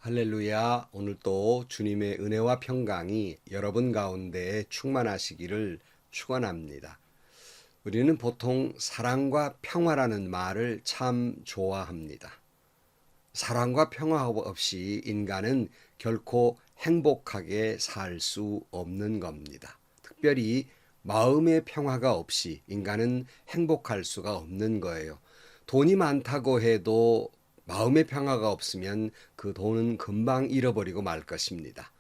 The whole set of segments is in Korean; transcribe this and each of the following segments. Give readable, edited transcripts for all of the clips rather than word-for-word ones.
할렐루야. 오늘 또 주님의 은혜와 평강이 여러분 가운데 충만하시기를 축원합니다. 우리는 보통 사랑과 평화라는 말을 참 좋아합니다. 사랑과 평화 없이 인간은 결코 행복하게 살 수 없는 겁니다. 특별히 마음의 평화가 없이 인간은 행복할 수가 없는 거예요. 돈이 많다고 해도 마음의 평화가 없으면 그 돈은 금방 잃어버리고 말 것입니다.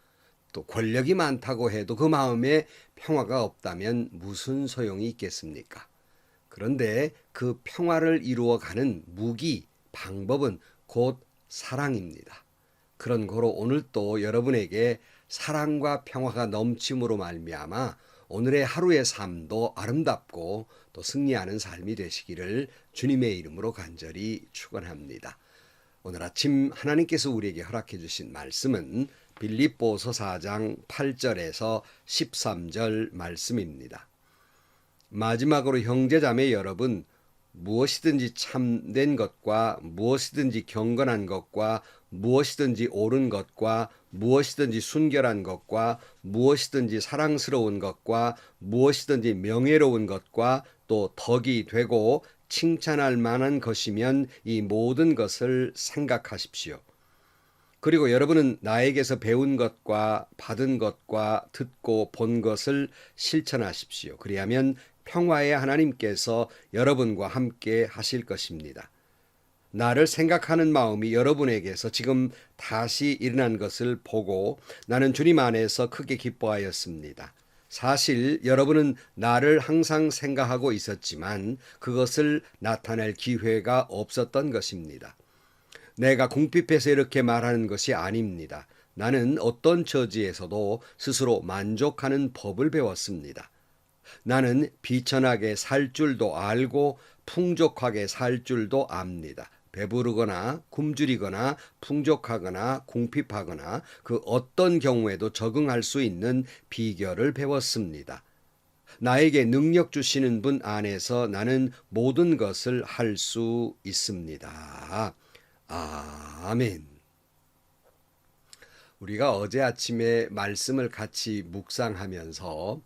또 권력이 많다고 해도 그 마음에 평화가 없다면 무슨 소용이 있겠습니까? 그런데 그 평화를 이루어가는 무기, 방법은 곧 사랑입니다. 그런 거로 오늘 또 여러분에게 사랑과 평화가 넘침으로 말미암아 오늘의 하루의 삶도 아름답고 또 승리하는 삶이 되시기를 주님의 이름으로 간절히 축원합니다. 오늘 아침 하나님께서 우리에게 허락해 주신 말씀은 빌립보서 4장 8절에서 13절 말씀입니다. 마지막으로 형제자매 여러분, 무엇이든지 참된 것과 무엇이든지 경건한 것과 무엇이든지 옳은 것과 무엇이든지 순결한 것과 무엇이든지 사랑스러운 것과 무엇이든지 명예로운 것과 또 덕이 되고 칭찬할 만한 것이면 이 모든 것을 생각하십시오. 그리고 여러분은 나에게서 배운 것과 받은 것과 듣고 본 것을 실천하십시오. 그리하면 평화의 하나님께서 여러분과 함께 하실 것입니다. 나를 생각하는 마음이 여러분에게서 지금 다시 일어난 것을 보고 나는 주님 안에서 크게 기뻐하였습니다. 사실 여러분은 나를 항상 생각하고 있었지만 그것을 나타낼 기회가 없었던 것입니다. 내가 궁핍해서 이렇게 말하는 것이 아닙니다. 나는 어떤 처지에서도 스스로 만족하는 법을 배웠습니다. 나는 비천하게 살 줄도 알고 풍족하게 살 줄도 압니다. 배부르거나 굶주리거나 풍족하거나 궁핍하거나 그 어떤 경우에도 적응할 수 있는 비결을 배웠습니다. 나에게 능력 주시는 분 안에서 나는 모든 것을 할 수 있습니다. 아멘. 우리가 어제 아침에 말씀을 같이 묵상하면서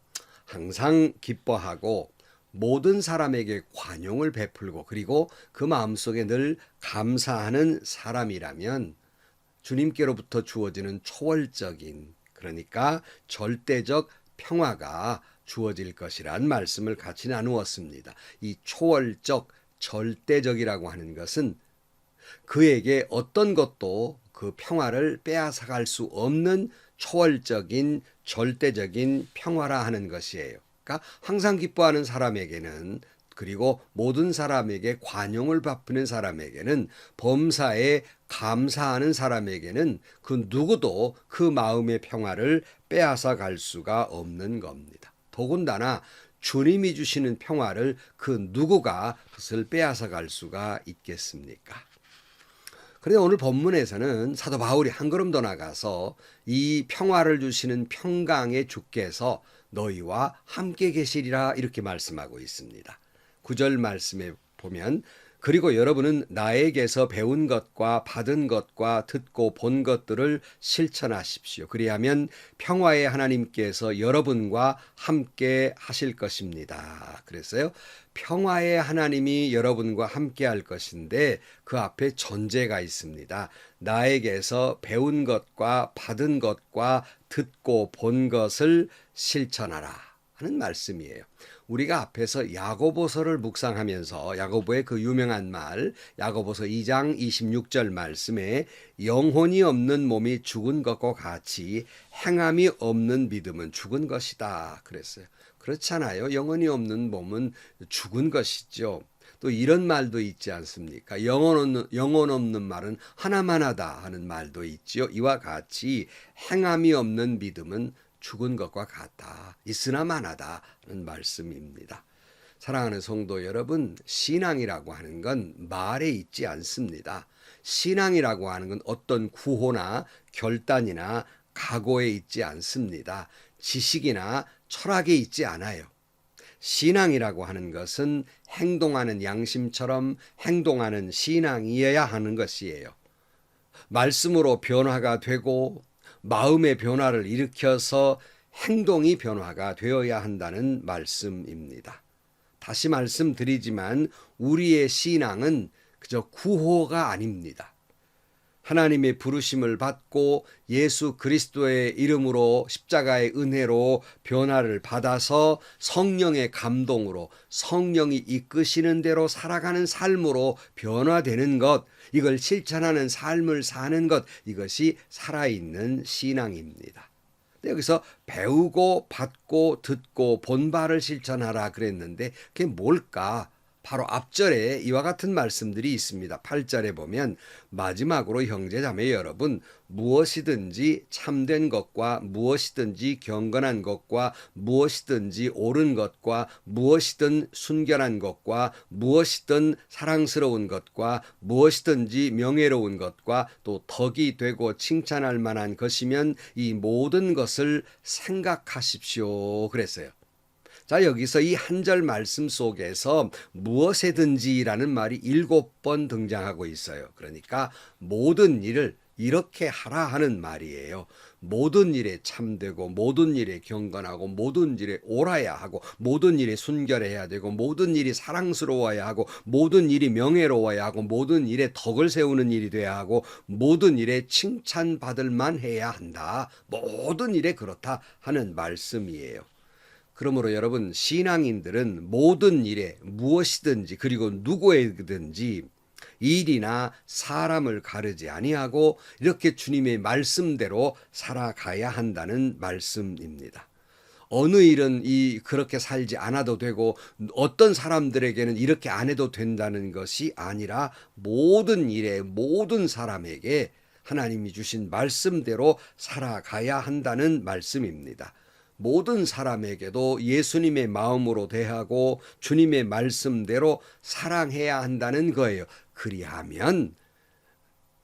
항상 기뻐하고 모든 사람에게 관용을 베풀고 그리고 그 마음속에 늘 감사하는 사람이라면 주님께로부터 주어지는 초월적인, 그러니까 절대적 평화가 주어질 것이란 말씀을 같이 나누었습니다. 이 초월적, 절대적이라고 하는 것은 그에게 어떤 것도 그 평화를 빼앗아갈 수 없는 초월적인 절대적인 평화라 하는 것이에요. 그러니까 항상 기뻐하는 사람에게는, 그리고 모든 사람에게 관용을 베푸는 사람에게는, 범사에 감사하는 사람에게는 그 누구도 그 마음의 평화를 빼앗아 갈 수가 없는 겁니다. 더군다나 주님이 주시는 평화를 그 누구가 그것을 빼앗아 갈 수가 있겠습니까? 그런데 오늘 본문에서는 사도 바울이 한 걸음 더 나가서 이 평화를 주시는 평강의 주께서 너희와 함께 계시리라 이렇게 말씀하고 있습니다. 9절 말씀에 보면 그리고 여러분은 나에게서 배운 것과 받은 것과 듣고 본 것들을 실천하십시오. 그리하면 평화의 하나님께서 여러분과 함께 하실 것입니다. 그랬어요. 평화의 하나님이 여러분과 함께 할 것인데 그 앞에 전제가 있습니다. 나에게서 배운 것과 받은 것과 듣고 본 것을 실천하라 하는 말씀이에요. 우리가 앞에서 야고보서를 묵상하면서 야고보의 그 유명한 말, 야고보서 2장 26절 말씀에 영혼이 없는 몸이 죽은 것과 같이 행함이 없는 믿음은 죽은 것이다 그랬어요. 그렇잖아요. 영혼이 없는 몸은 죽은 것이죠. 또 이런 말도 있지 않습니까? 영혼 없는 말은 하나만 하다 하는 말도 있지요. 이와 같이 행함이 없는 믿음은 죽은 것과 같다. 있으나마나다 하는 말씀입니다. 사랑하는 성도 여러분, 신앙이라고 하는 건 말에 있지 않습니다. 신앙이라고 하는 건 어떤 구호나 결단이나 각오에 있지 않습니다. 지식이나 철학에 있지 않아요. 신앙이라고 하는 것은 행동하는 양심처럼 행동하는 신앙이어야 하는 것이에요. 말씀으로 변화가 되고 마음의 변화를 일으켜서 행동이 변화가 되어야 한다는 말씀입니다. 다시 말씀드리지만 우리의 신앙은 그저 구호가 아닙니다. 하나님의 부르심을 받고 예수 그리스도의 이름으로 십자가의 은혜로 변화를 받아서 성령의 감동으로 성령이 이끄시는 대로 살아가는 삶으로 변화되는 것, 이걸 실천하는 삶을 사는 것, 이것이 살아있는 신앙입니다. 여기서 배우고 받고 듣고 본바를 실천하라 그랬는데 그게 뭘까? 바로 앞절에 이와 같은 말씀들이 있습니다. 8절에 보면 마지막으로 형제자매 여러분, 무엇이든지 참된 것과 무엇이든지 경건한 것과 무엇이든지 옳은 것과 무엇이든 순결한 것과 무엇이든 사랑스러운 것과 무엇이든지 명예로운 것과 또 덕이 되고 칭찬할 만한 것이면 이 모든 것을 생각하십시오 그랬어요. 자, 여기서 이 한 절 말씀 속에서 무엇에든지라는 말이 7번 등장하고 있어요. 그러니까 모든 일을 이렇게 하라 하는 말이에요. 모든 일에 참되고 모든 일에 경건하고 모든 일에 옳아야 하고 모든 일에 순결해야 되고 모든 일이 사랑스러워야 하고 모든 일이 명예로워야 하고 모든 일에 덕을 세우는 일이 돼야 하고 모든 일에 칭찬받을 만해야 한다. 모든 일에 그렇다 하는 말씀이에요. 그러므로 여러분, 신앙인들은 모든 일에 무엇이든지 그리고 누구에든지 일이나 사람을 가르지 아니하고 이렇게 주님의 말씀대로 살아가야 한다는 말씀입니다. 어느 일은 그렇게 살지 않아도 되고 어떤 사람들에게는 이렇게 안 해도 된다는 것이 아니라 모든 일에 모든 사람에게 하나님이 주신 말씀대로 살아가야 한다는 말씀입니다. 모든 사람에게도 예수님의 마음으로 대하고 주님의 말씀대로 사랑해야 한다는 거예요. 그리하면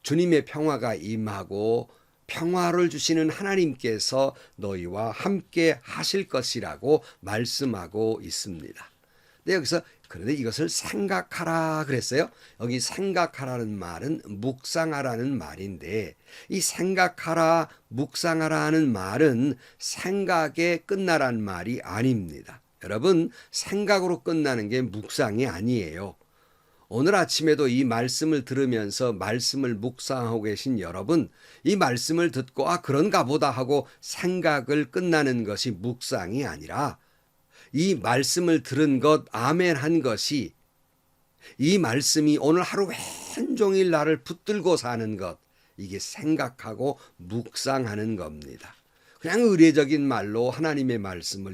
주님의 평화가 임하고 평화를 주시는 하나님께서 너희와 함께 하실 것이라고 말씀하고 있습니다. 근데 여기서 그런데 이것을 생각하라 그랬어요. 여기 생각하라는 말은 묵상하라는 말인데 이 생각하라, 묵상하라 하는 말은 생각에 끝나란 말이 아닙니다. 여러분, 생각으로 끝나는 게 묵상이 아니에요. 오늘 아침에도 이 말씀을 들으면서 말씀을 묵상하고 계신 여러분, 이 말씀을 듣고 그런가 보다 하고 생각을 끝나는 것이 묵상이 아니라 이 말씀을 들은 것, 아멘 한 것이 이 말씀이 오늘 하루 왼종일 나를 붙들고 사는 것, 이게 생각하고 묵상하는 겁니다. 그냥 의례적인 말로 하나님의 말씀을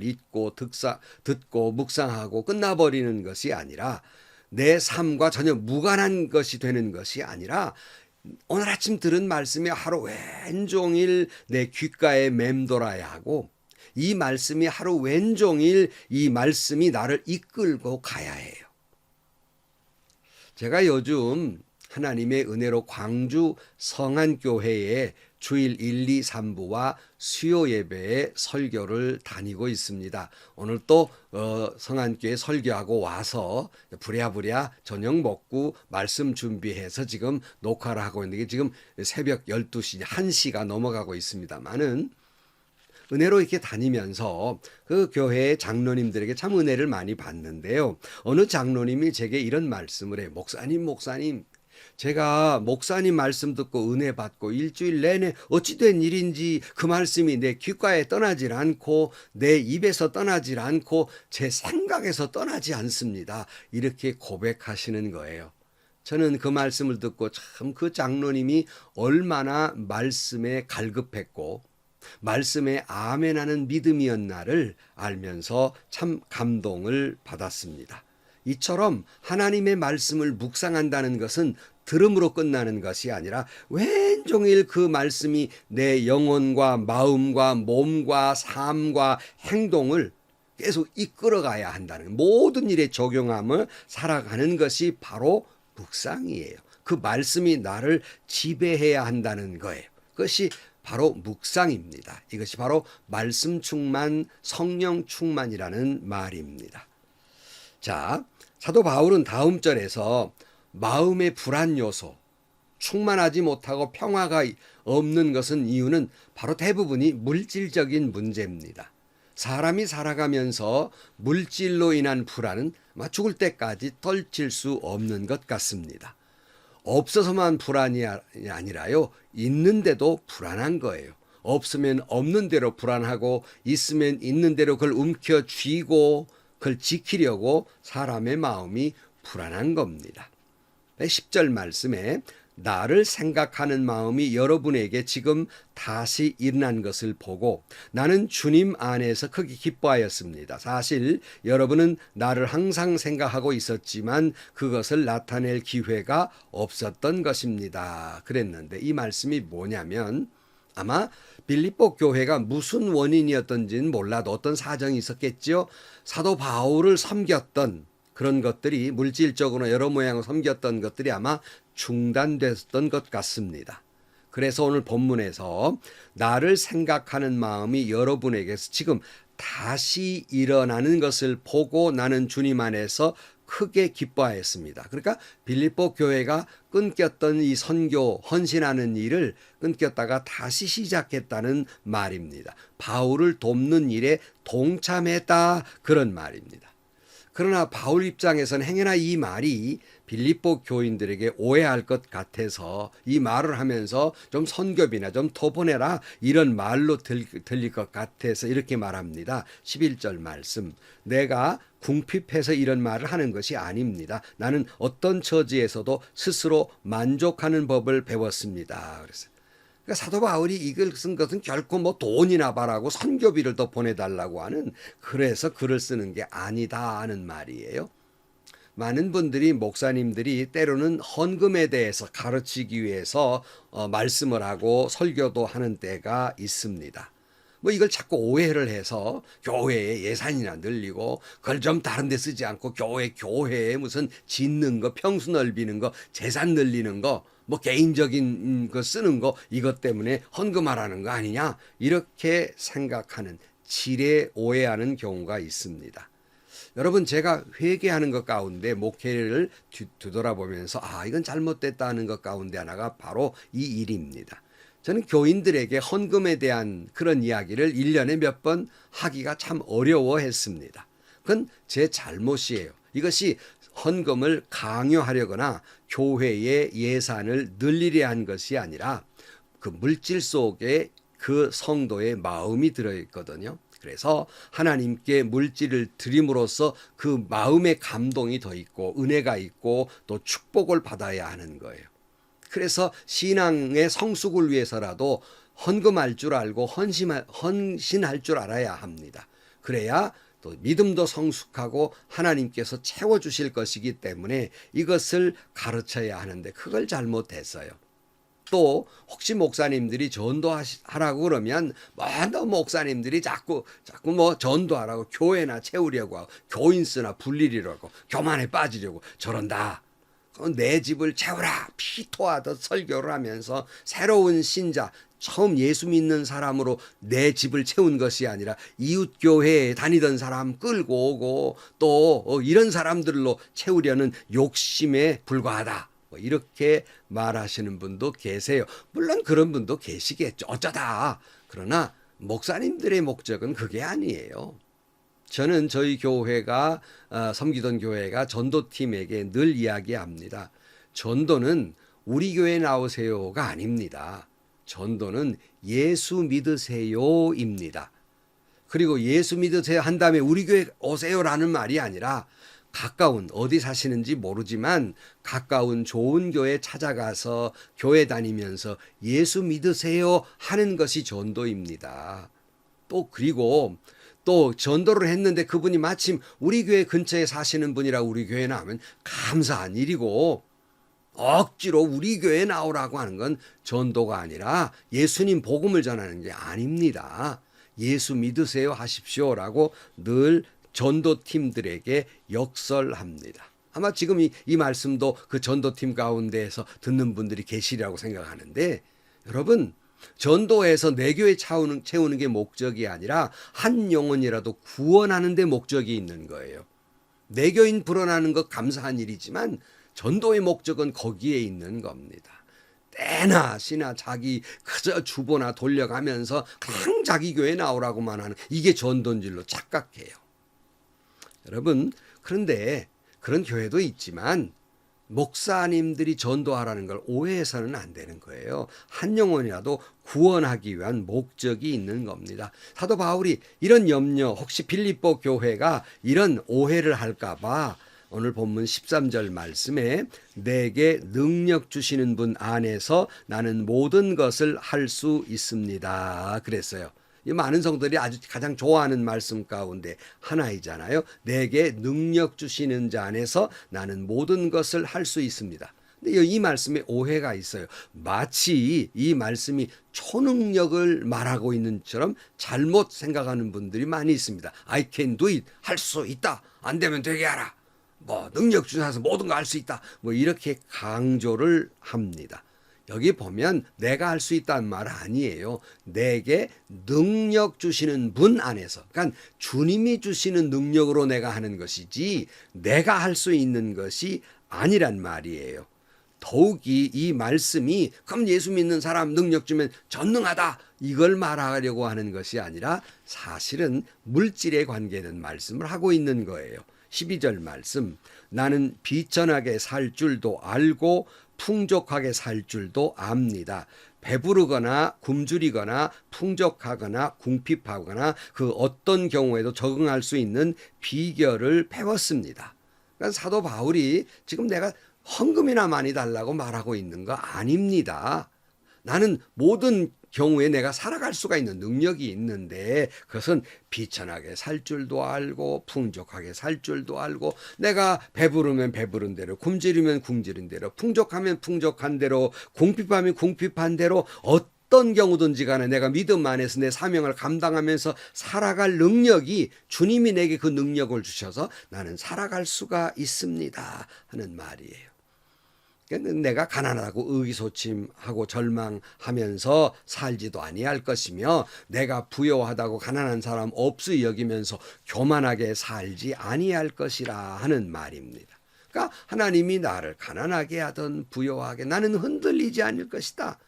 듣고 묵상하고 끝나버리는 것이 아니라 내 삶과 전혀 무관한 것이 되는 것이 아니라 오늘 아침 들은 말씀이 하루 왼종일 내 귓가에 맴돌아야 하고 이 말씀이 하루 왼종일 이 말씀이 나를 이끌고 가야 해요. 제가 요즘 하나님의 은혜로 광주 성안교회에 주일 1, 2, 3부와 수요 예배에 설교를 다니고 있습니다. 오늘 또 성안교회 설교하고 와서 부랴부랴 저녁 먹고 말씀 준비해서 지금 녹화를 하고 있는 게 지금 새벽 12시, 1시가 넘어가고 있습니다만은 은혜로 이렇게 다니면서 그 교회의 장로님들에게 참 은혜를 많이 받는데요. 어느 장로님이 제게 이런 말씀을 해요. 목사님, 제가 목사님 말씀 듣고 은혜 받고 일주일 내내 어찌된 일인지 그 말씀이 내 귓가에 떠나질 않고 내 입에서 떠나질 않고 제 생각에서 떠나지 않습니다. 이렇게 고백하시는 거예요. 저는 그 말씀을 듣고 참 그 장로님이 얼마나 말씀에 갈급했고 말씀에 아멘하는 믿음이었나를 알면서 참 감동을 받았습니다. 이처럼 하나님의 말씀을 묵상한다는 것은 들음으로 끝나는 것이 아니라 왼종일 그 말씀이 내 영혼과 마음과 몸과 삶과 행동을 계속 이끌어가야 한다는 모든 일에 적용함을 살아가는 것이 바로 묵상이에요. 그 말씀이 나를 지배해야 한다는 거예요. 그것이 바로 묵상입니다. 이것이 바로 말씀 충만, 성령 충만이라는 말입니다. 자, 사도 바울은 다음 절에서 마음의 불안 요소, 충만하지 못하고 평화가 없는 것은 이유는 바로 대부분이 물질적인 문제입니다. 사람이 살아가면서 물질로 인한 불안은 아마 죽을 때까지 떨칠 수 없는 것 같습니다. 없어서만 불안이 아니라요, 있는데도 불안한 거예요. 없으면 없는 대로 불안하고 있으면 있는 대로 그걸 움켜쥐고 그걸 지키려고 사람의 마음이 불안한 겁니다. 10절 말씀에 나를 생각하는 마음이 여러분에게 지금 다시 일어난 것을 보고 나는 주님 안에서 크게 기뻐하였습니다. 사실 여러분은 나를 항상 생각하고 있었지만 그것을 나타낼 기회가 없었던 것입니다. 그랬는데 이 말씀이 뭐냐면 아마 빌립보 교회가 무슨 원인이었던지는 몰라도 어떤 사정이 있었겠죠. 사도 바울을 섬겼던 그런 것들이 물질적으로 여러 모양으로 섬겼던 것들이 아마 중단됐던 것 같습니다. 그래서 오늘 본문에서 나를 생각하는 마음이 여러분에게서 지금 다시 일어나는 것을 보고 나는 주님 안에서 크게 기뻐하였습니다. 그러니까 빌립보 교회가 끊겼던 이 선교 헌신하는 일을 끊겼다가 다시 시작했다는 말입니다. 바울을 돕는 일에 동참했다 그런 말입니다. 그러나 바울 입장에서는 행여나 이 말이 빌립보 교인들에게 오해할 것 같아서 이 말을 하면서 좀 선교비나 좀 토보내라 이런 말로 들릴 것 같아서 이렇게 말합니다. 11절 말씀. 내가 궁핍해서 이런 말을 하는 것이 아닙니다. 나는 어떤 처지에서도 스스로 만족하는 법을 배웠습니다. 그래서 그러니까 사도 바울이 이걸 쓴 것은 결코 뭐 돈이나 바라고 선교비를 더 보내달라고 하는 그래서 글을 쓰는 게 아니다 하는 말이에요. 많은 분들이 목사님들이 때로는 헌금에 대해서 가르치기 위해서 말씀을 하고 설교도 하는 때가 있습니다. 뭐 이걸 자꾸 오해를 해서 교회에 예산이나 늘리고 그걸 좀 다른 데 쓰지 않고 교회에 무슨 짓는 거, 평수 넓이는 거, 재산 늘리는 거, 뭐 개인적인 거 쓰는 거 이것 때문에 헌금하라는 거 아니냐 이렇게 생각하는 지레 오해하는 경우가 있습니다. 여러분 제가 회개하는 것 가운데 목회를 뒤돌아보면서 이건 잘못됐다는 것 가운데 하나가 바로 이 일입니다. 저는 교인들에게 헌금에 대한 그런 이야기를 1년에 몇 번 하기가 참 어려워했습니다. 그건 제 잘못이에요. 이것이 헌금을 강요하려거나 교회의 예산을 늘리려 한 것이 아니라 그 물질 속에 그 성도의 마음이 들어있거든요. 그래서 하나님께 물질을 드림으로써 그 마음의 감동이 더 있고 은혜가 있고 또 축복을 받아야 하는 거예요. 그래서 신앙의 성숙을 위해서라도 헌금할 줄 알고 헌신할 줄 알아야 합니다. 그래야 또 믿음도 성숙하고 하나님께서 채워주실 것이기 때문에 이것을 가르쳐야 하는데 그걸 잘못했어요. 또 혹시 목사님들이 전도하라고 그러면 뭐 목사님들이 자꾸 뭐 전도하라고 교회나 채우려고 하고 교인 쓰나 불리려고 교만에 빠지려고 저런다. 내 집을 채우라 피토하듯 설교를 하면서 새로운 신자 처음 예수 믿는 사람으로 내 집을 채운 것이 아니라 이웃 교회에 다니던 사람 끌고 오고 또 이런 사람들로 채우려는 욕심에 불과하다. 이렇게 말하시는 분도 계세요. 물론 그런 분도 계시겠죠. 어쩌다. 그러나 목사님들의 목적은 그게 아니에요. 저는 저희 교회가 섬기던 교회가 전도팀에게 늘 이야기합니다. 전도는 우리 교회 나오세요가 아닙니다. 전도는 예수 믿으세요입니다. 그리고 예수 믿으세요 한 다음에 우리 교회 오세요라는 말이 아니라 가까운 어디 사시는지 모르지만 가까운 좋은 교회 찾아가서 교회 다니면서 예수 믿으세요 하는 것이 전도입니다. 또 그리고 또 전도를 했는데 그분이 마침 우리 교회 근처에 사시는 분이라 우리 교회에 나오면 감사한 일이고 억지로 우리 교회에 나오라고 하는 건 전도가 아니라 예수님 복음을 전하는 게 아닙니다. 예수 믿으세요 하십시오라고 늘 전도팀들에게 역설합니다. 아마 지금 이 말씀도 그 전도팀 가운데에서 듣는 분들이 계시리라고 생각하는데 여러분 전도해서 내 교회 채우는 게 목적이 아니라 한 영혼이라도 구원하는 데 목적이 있는 거예요. 내 교인 불어나는 것 감사한 일이지만 전도의 목적은 거기에 있는 겁니다. 때나 시나 자기 그저 주보나 돌려가면서 그냥 자기 교회 나오라고만 하는 이게 전도인줄로 착각해요. 여러분, 그런데 그런 교회도 있지만 목사님들이 전도하라는 걸 오해해서는 안 되는 거예요. 한 영혼이라도 구원하기 위한 목적이 있는 겁니다. 사도 바울이 이런 염려, 혹시 빌립보 교회가 이런 오해를 할까 봐 오늘 본문 13절 말씀에 내게 능력 주시는 분 안에서 나는 모든 것을 할 수 있습니다. 그랬어요. 이 많은 성도들이 아주 가장 좋아하는 말씀 가운데 하나이잖아요. 내게 능력 주시는 자 안에서 나는 모든 것을 할 수 있습니다. 근데 이 말씀에 오해가 있어요. 마치 이 말씀이 초능력을 말하고 있는 것처럼 잘못 생각하는 분들이 많이 있습니다. I can do it. 할 수 있다. 안 되면 되게 하라. 뭐 능력 주셔서 모든 거 할 수 있다. 뭐 이렇게 강조를 합니다. 여기 보면 내가 할 수 있다는 말 아니에요. 내게 능력 주시는 분 안에서. 그러니까 주님이 주시는 능력으로 내가 하는 것이지 내가 할 수 있는 것이 아니란 말이에요. 더욱이 이 말씀이 그럼 예수 믿는 사람 능력 주면 전능하다 이걸 말하려고 하는 것이 아니라 사실은 물질에 관계된 말씀을 하고 있는 거예요. 12절 말씀 나는 비천하게 살 줄도 알고 풍족하게 살 줄도 압니다. 배부르거나 굶주리거나 풍족하거나 궁핍하거나 그 어떤 경우에도 적응할 수 있는 비결을 배웠습니다. 그러니까 사도 바울이 지금 내가 헌금이나 많이 달라고 말하고 있는 거 아닙니다. 나는 모든 경우에 내가 살아갈 수가 있는 능력이 있는데 그것은 비천하게 살 줄도 알고 풍족하게 살 줄도 알고 내가 배부르면 배부른 대로 굶주리면 굶주린 대로 풍족하면 풍족한 대로 궁핍하면 궁핍한 대로 어떤 경우든지 간에 내가 믿음 안에서 내 사명을 감당하면서 살아갈 능력이 주님이 내게 그 능력을 주셔서 나는 살아갈 수가 있습니다 하는 말이에요. 내가 가난하다고 의기소침하고 절망하면서 살지도 아니할 것이며 내가 부요하다고 가난한 사람 없이 여기면서 교만하게 살지 아니할 것이라 하는 말입니다. 그러니까 하나님이 나를 가난하게 하든 부요하게 나는 흔들리지 않을 것이다.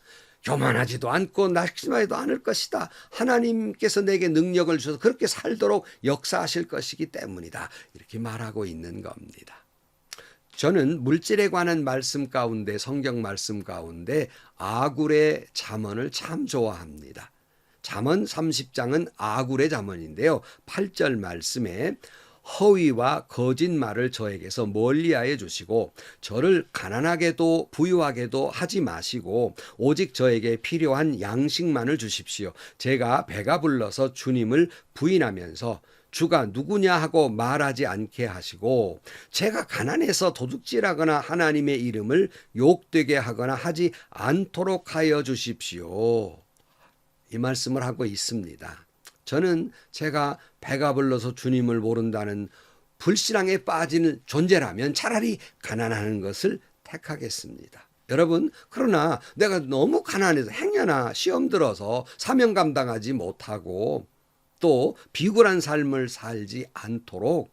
교만하지도 않고 낙심하지도 않을 것이다. 하나님께서 내게 능력을 주셔서 그렇게 살도록 역사하실 것이기 때문이다. 이렇게 말하고 있는 겁니다. 저는 물질에 관한 말씀 가운데 성경 말씀 가운데 아굴의 잠언을 참 좋아합니다. 잠언 30장은 아굴의 잠언인데요. 8절 말씀에 허위와 거짓말을 저에게서 멀리하여 주시고 저를 가난하게도 부유하게도 하지 마시고 오직 저에게 필요한 양식만을 주십시오. 제가 배가 불러서 주님을 부인하면서 주가 누구냐 하고 말하지 않게 하시고 제가 가난해서 도둑질하거나 하나님의 이름을 욕되게 하거나 하지 않도록 하여 주십시오. 이 말씀을 하고 있습니다. 저는 제가 배가 불러서 주님을 모른다는 불신앙에 빠지는 존재라면 차라리 가난하는 것을 택하겠습니다. 여러분, 그러나 내가 너무 가난해서 행여나 시험 들어서 사명 감당하지 못하고 또 비굴한 삶을 살지 않도록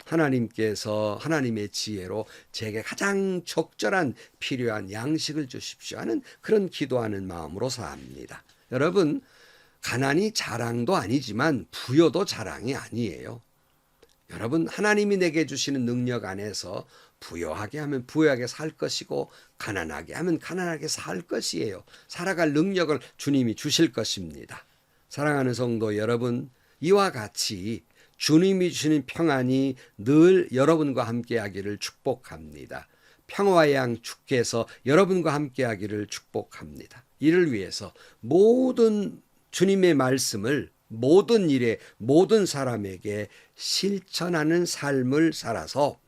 하나님께서 하나님의 지혜로 제게 가장 적절한 필요한 양식을 주십시오 하는 그런 기도하는 마음으로 삽니다. 여러분, 가난이 자랑도 아니지만 부여도 자랑이 아니에요. 여러분, 하나님이 내게 주시는 능력 안에서 부여하게 하면 부여하게 살 것이고 가난하게 하면 가난하게 살 것이에요. 살아갈 능력을 주님이 주실 것입니다. 사랑하는 성도 여러분, 이와 같이 주님이 주시는 평안이 늘 여러분과 함께하기를 축복합니다. 평화의 양 주께서 여러분과 함께하기를 축복합니다. 이를 위해서 모든 주님의 말씀을 모든 일에 모든 사람에게 실천하는 삶을 살아서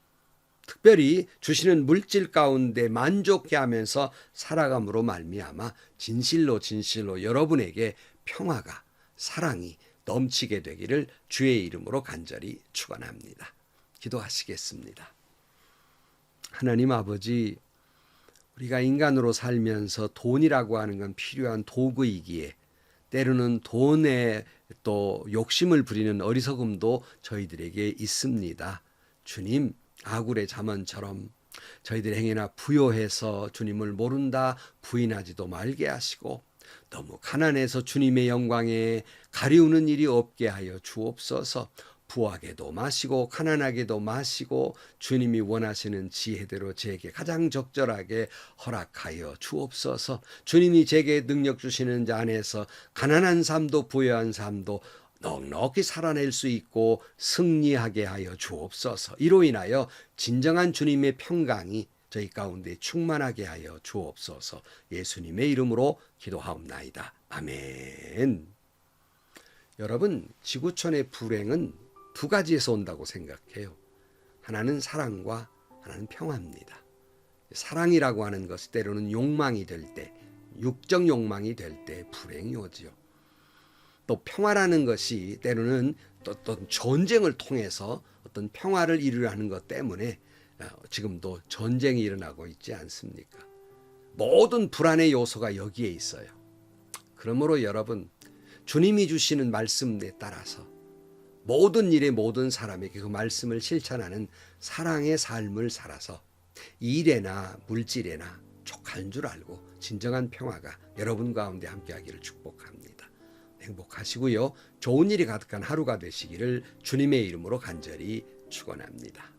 특별히 주시는 물질 가운데 만족해 하면서 살아감으로 말미암아 진실로 여러분에게 평화가 사랑이 넘치게 되기를 주의 이름으로 간절히 축원합니다. 기도하시겠습니다. 하나님 아버지, 우리가 인간으로 살면서 돈이라고 하는 건 필요한 도구이기에 때로는 돈에 또 욕심을 부리는 어리석음도 저희들에게 있습니다. 주님, 아굴의 잠언처럼 저희들의 행여나 부요해서 주님을 모른다 부인하지도 말게 하시고 너무 가난해서 주님의 영광에 가리우는 일이 없게 하여 주옵소서. 부하게도 마시고 가난하게도 마시고 주님이 원하시는 지혜대로 제게 가장 적절하게 허락하여 주옵소서. 주님이 제게 능력 주시는 자 안에서 가난한 삶도 부유한 삶도 넉넉히 살아낼 수 있고 승리하게 하여 주옵소서. 이로 인하여 진정한 주님의 평강이 저희 가운데 충만하게 하여 주옵소서. 예수님의 이름으로 기도하옵나이다. 아멘. 여러분, 지구촌의 불행은 두 가지에서 온다고 생각해요. 하나는 사랑과 하나는 평화입니다. 사랑이라고 하는 것이 때로는 욕망이 될 때, 육적 욕망이 될 때 불행이 오지요. 또 평화라는 것이 때로는 어떤 전쟁을 통해서 어떤 평화를 이루려는 것 때문에 지금도 전쟁이 일어나고 있지 않습니까? 모든 불안의 요소가 여기에 있어요. 그러므로 여러분, 주님이 주시는 말씀에 따라서 모든 일에 모든 사람에게 그 말씀을 실천하는 사랑의 삶을 살아서 일에나 물질에나 족한 줄 알고 진정한 평화가 여러분 가운데 함께하기를 축복합니다. 행복하시고요. 좋은 일이 가득한 하루가 되시기를 주님의 이름으로 간절히 축원합니다.